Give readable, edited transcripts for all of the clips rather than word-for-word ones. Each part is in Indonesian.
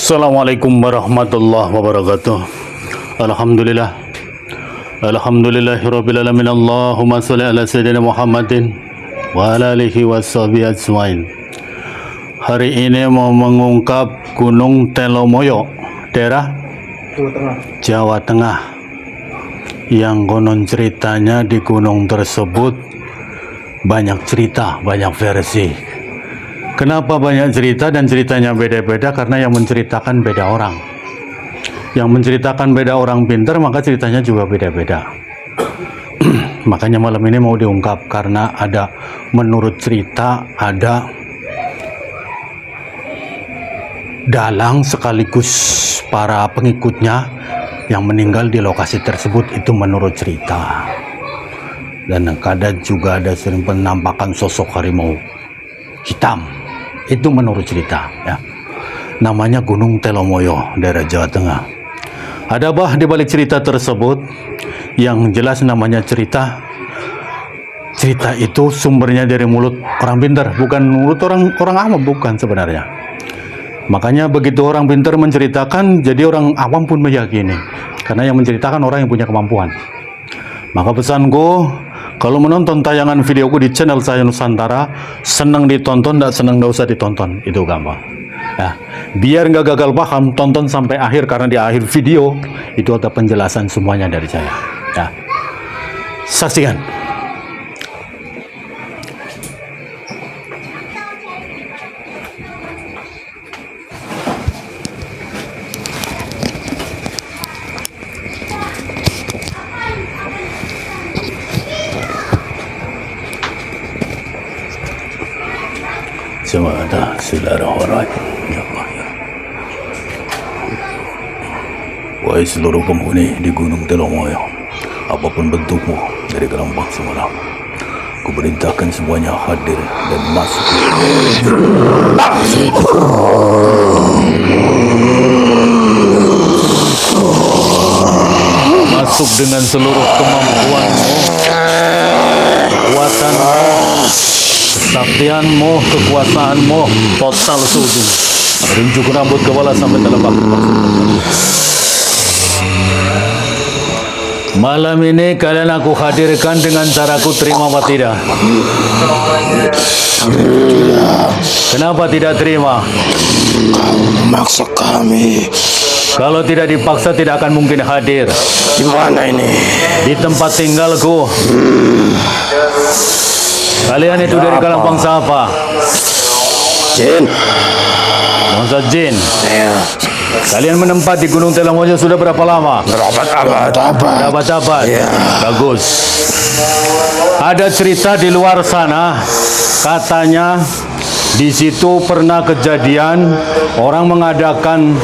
Assalamualaikum warahmatullahi wabarakatuh. Alhamdulillah. Alhamdulillahirabbil alamin. Allahumma shalli ala sayyidina Muhammadin wa ala alihi washabihi ajmain. Hari ini mau mengungkap Gunung Telomoyo, daerah Jawa Tengah, yang konon ceritanya di gunung tersebut banyak cerita, banyak versi. Kenapa banyak cerita dan ceritanya beda-beda? Karena yang menceritakan beda orang. Yang menceritakan beda orang pintar, maka ceritanya juga beda-beda. Makanya malam ini mau diungkap, karena ada, menurut cerita, ada dalang sekaligus para pengikutnya yang meninggal di lokasi tersebut, itu menurut cerita. Dan kadang juga ada sering penampakan sosok harimau hitam, itu menurut cerita ya. Namanya Gunung Telomoyo, daerah Jawa Tengah. Ada bah di balik cerita tersebut? Yang jelas namanya cerita. Cerita itu sumbernya dari mulut orang pintar, bukan mulut orang awam, bukan sebenarnya. Makanya begitu orang pintar menceritakan, jadi orang awam pun meyakini, karena yang menceritakan orang yang punya kemampuan. Maka pesanku, kalau menonton tayangan videoku di channel saya Nusantara, senang ditonton, tidak senang tidak usah ditonton, itu gampang ya. Biar nggak gagal paham, tonton sampai akhir, karena di akhir video itu ada penjelasan semuanya dari saya ya. Saksikan. Semata Bismillahirrahmanirrahim. Ya Allah ya. Wahai seluruh penghuni di Gunung Telomoyo, apapun bentukmu dari gelombang semalam, kuperintahkan semuanya hadir dan masuk. Masuk dengan seluruh kemampuanmu, kekuatanmu, kesaktianmu, kekuasaanmu, total seujung dari ujung rambut kepala sampai telapak kaki. Malam ini kalian aku hadirkan dengan caraku, terima apa tidak? Kenapa tidak terima? Maksa kami. Kalau tidak dipaksa tidak akan mungkin hadir. Di mana ini? Di tempat tinggalku. Kalian itu dari kalangan bangsa apa? Jin. Bangsa jin. Ya. Kalian menempat di Gunung Telomoyo sudah berapa lama? Berabad-abad. Ya. Bagus. Ada cerita di luar sana, katanya di situ pernah kejadian orang mengadakan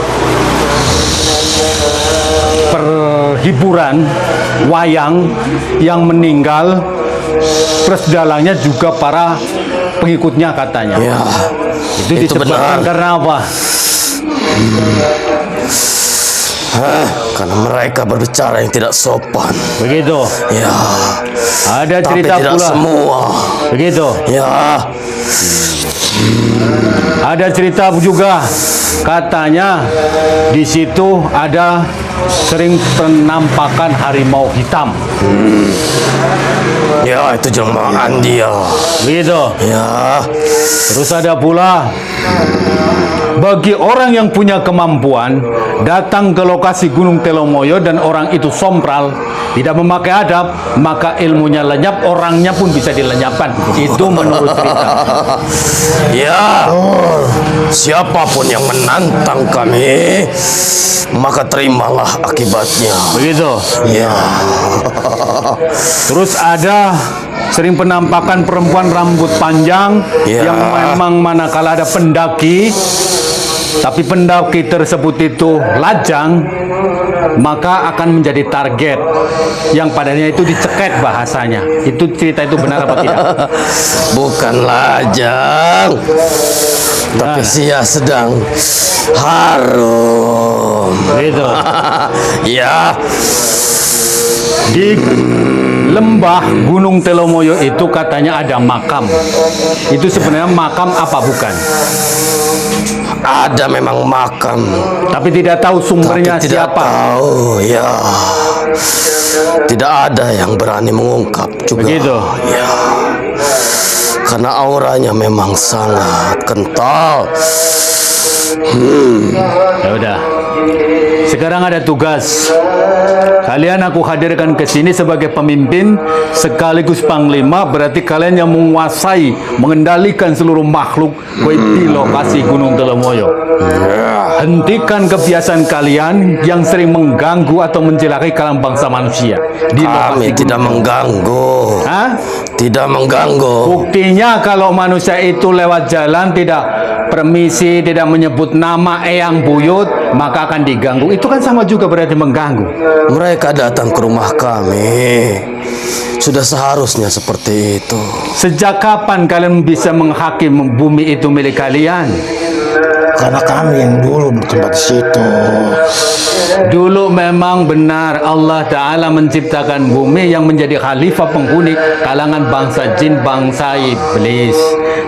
perhiburan wayang, yang meninggal plus dalangnya juga para pengikutnya katanya. Ya. Itu disebabkan karena apa? Karena mereka berbicara yang tidak sopan. Begitu. Ya. Ada Tapi cerita tidak pula. semua. Begitu. Ya. Ada cerita juga, katanya di situ ada sering penampakan harimau hitam. Ya, itu jelmaan dia. Begitu. Ya. Terus ada pula, bagi orang yang punya kemampuan datang ke lokasi Gunung Telomoyo dan orang itu sompral, tidak memakai adab, maka ilmunya lenyap, orangnya pun bisa dilenyapkan. Itu menurut cerita. Ya. Siapapun yang menantang kami, maka terimalah akibatnya. Begitu. Ya. Terus ada sering penampakan perempuan rambut panjang, Ya. yang memang manakala ada pendaki, tapi pendaki tersebut itu lajang, maka akan menjadi target, yang padanya itu dicekek bahasanya. Itu cerita itu benar apa tidak? Bukan lajang, tapi dia sedang harum. Gitu. Ya. Di lembah Gunung Telomoyo itu katanya ada makam. Itu sebenarnya makam apa bukan? Ada memang makam, Tapi tidak tahu sumbernya tapi tidak siapa. tahu. Ya, tidak ada yang berani mengungkap juga. Begitu. Ya, karena auranya memang sangat kental. Ya udah. Sekarang ada tugas. Kalian aku hadirkan ke sini sebagai pemimpin sekaligus panglima, berarti kalian yang menguasai, mengendalikan seluruh makhluk di lokasi Gunung Telomoyo. Hentikan kebiasaan kalian yang sering mengganggu atau mencelakai kalangan bangsa manusia di lokasi Kami tidak mengganggu. Hah? Tidak mengganggu. Buktinya kalau manusia itu lewat jalan tidak permisi, tidak menyebut nama eyang buyut, maka akan diganggu. Itu kan sama juga berarti mengganggu. Mereka datang ke rumah kami. Sudah seharusnya seperti itu. Sejak kapan kalian bisa menghakim bumi itu milik kalian? Karena kami yang dulu bertempat di situ. Dulu memang benar Allah Ta'ala menciptakan bumi yang menjadi khalifah penghuni kalangan bangsa jin, bangsa iblis.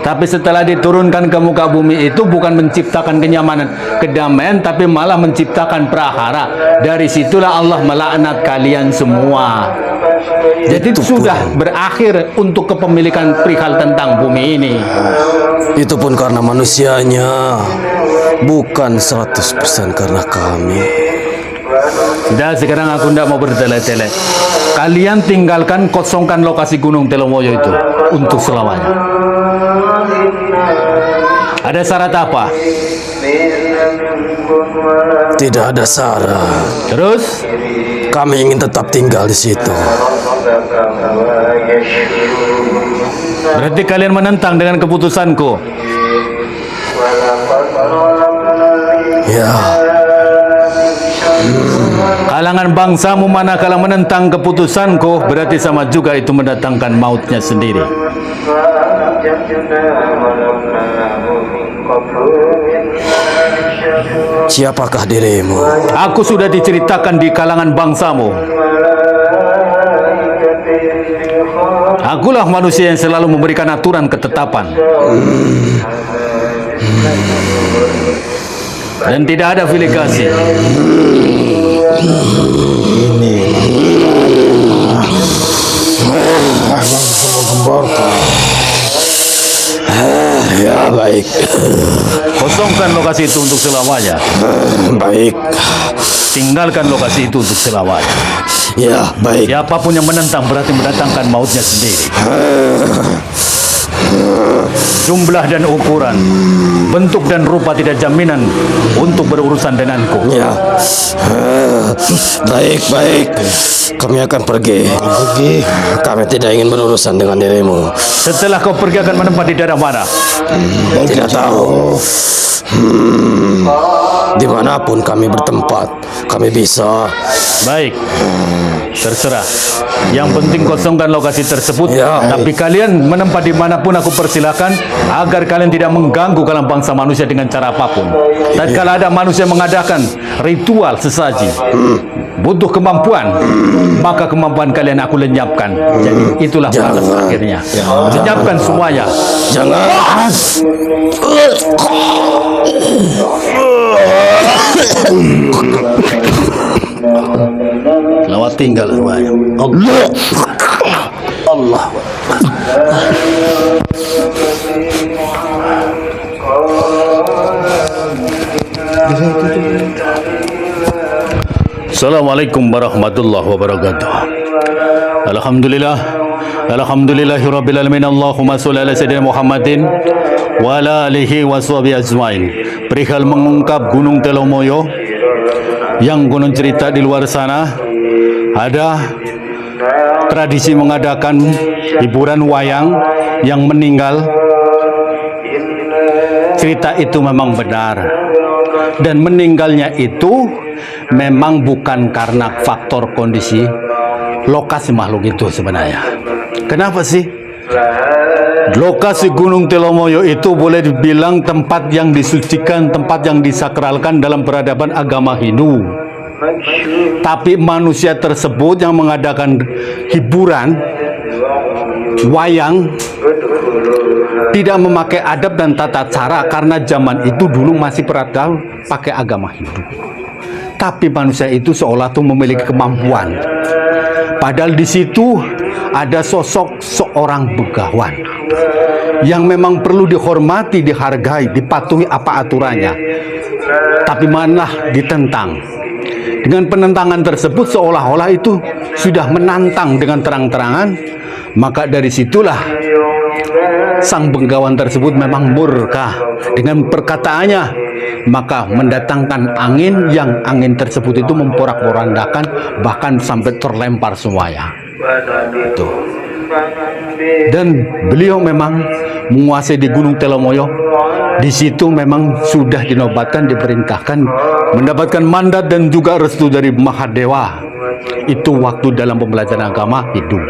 Tapi setelah diturunkan ke muka bumi itu bukan menciptakan kenyamanan, kedamaian, tapi malah menciptakan prahara. Dari situlah Allah melaknat kalian semua. Jadi Itu sudah berakhir untuk kepemilikan perihal tentang bumi ini. Itu pun karena manusianya, bukan 100% karena kami. Sudah, sekarang aku tidak mau bertele-tele. Kalian tinggalkan, kosongkan lokasi Gunung Telomoyo itu untuk selamanya. Ada syarat apa? Tidak ada syarat. Terus? Kami ingin tetap tinggal di situ. Berarti kalian menentang dengan keputusanku. Ya, Kalangan bangsamu manakala menentang keputusanku, berarti sama juga itu mendatangkan mautnya sendiri. siapakah dirimu? Aku sudah diceritakan di kalangan bangsamu. Akulah manusia yang selalu memberikan aturan ketetapan. Dan tidak ada filikasi. Abang semua gemborkan. Ya, baik. Kosongkan lokasi itu untuk selamanya. Baik. Tinggalkan lokasi itu untuk selamanya. Ya, baik. Siapapun yang menentang berarti mendatangkan mautnya sendiri. Jumlah dan ukuran, bentuk dan rupa tidak jaminan untuk berurusan denganku. Ya. Baik, baik. Kami akan pergi. Kami tidak ingin berurusan dengan dirimu. Setelah kau pergi akan menempat di daerah mana? Tidak tahu. Dimanapun kami bertempat, kami bisa. Baik, terserah. Yang penting kosongkan lokasi tersebut. Ya. Tapi kalian menempat dimanapun aku persilakan, agar kalian tidak mengganggu kalangan bangsa manusia dengan cara apapun. Dan kalau ada manusia mengadakan ritual sesaji, butuh kemampuan, maka kemampuan kalian aku lenyapkan. Jadi itulah batas Jangan. akhirnya. Lenyapkan semuanya. Jangan. Selamat tinggal semuanya. Allah. Allah. Assalamualaikum warahmatullahi wabarakatuh. Alhamdulillah. Alhamdulillahirabbil alamin. Allahumma shalli ala sayyidina Muhammadin wa ala alihi washabihi ajmain. Perihal mengungkap Gunung Telomoyo yang gunung cerita di luar sana, ada tradisi mengadakan hiburan wayang yang meninggal. Cerita itu memang benar, dan meninggalnya itu memang bukan karena faktor kondisi lokasi makhluk itu sebenarnya. Kenapa sih? Lokasi Gunung Telomoyo itu boleh dibilang tempat yang disucikan, tempat yang disakralkan dalam peradaban agama Hindu. Tapi manusia tersebut yang mengadakan hiburan wayang tidak memakai adab dan tata cara, karena zaman itu dulu masih peradaban pakai agama Hindu. Tapi manusia itu seolah tuh memiliki kemampuan. Padahal di situ ada sosok seorang begawan yang memang perlu dihormati, dihargai, dipatuhi apa aturannya. Tapi malah ditentang. Dengan penentangan tersebut seolah-olah itu sudah menantang dengan terang-terangan. Maka dari situlah sang begawan tersebut memang murka dengan perkataannya, maka mendatangkan angin yang angin tersebut itu memporak-porandakan, bahkan sampai terlempar semuanya. Tuh. Dan beliau memang menguasai di Gunung Telomoyo. Di situ memang sudah dinobatkan, diperintahkan, mendapatkan mandat dan juga restu dari Mahadewa. Itu waktu dalam pembelajaran agama hidup.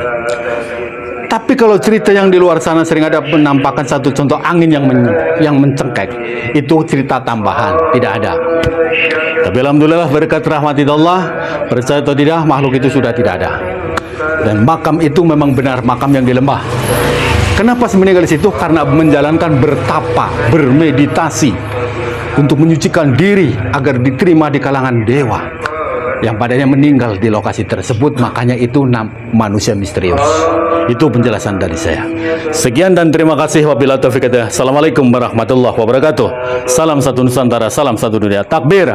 Tapi kalau cerita yang di luar sana sering ada menampakkan satu contoh angin yang mencengkek, itu cerita tambahan, tidak ada. Tapi alhamdulillah berkat rahmatullah, percaya atau tidak, makhluk itu sudah tidak ada. Dan makam itu memang benar makam yang di lembah. Kenapa meninggal di situ? Karena menjalankan bertapa, bermeditasi untuk menyucikan diri agar diterima di kalangan dewa. Yang padanya meninggal di lokasi tersebut, makanya itu manusia misterius. Itu penjelasan dari saya. Sekian dan terima kasih. Wabillahi taufiq hidayah. Assalamualaikum warahmatullahi wabarakatuh. Salam satu Nusantara, salam satu dunia. Takbir.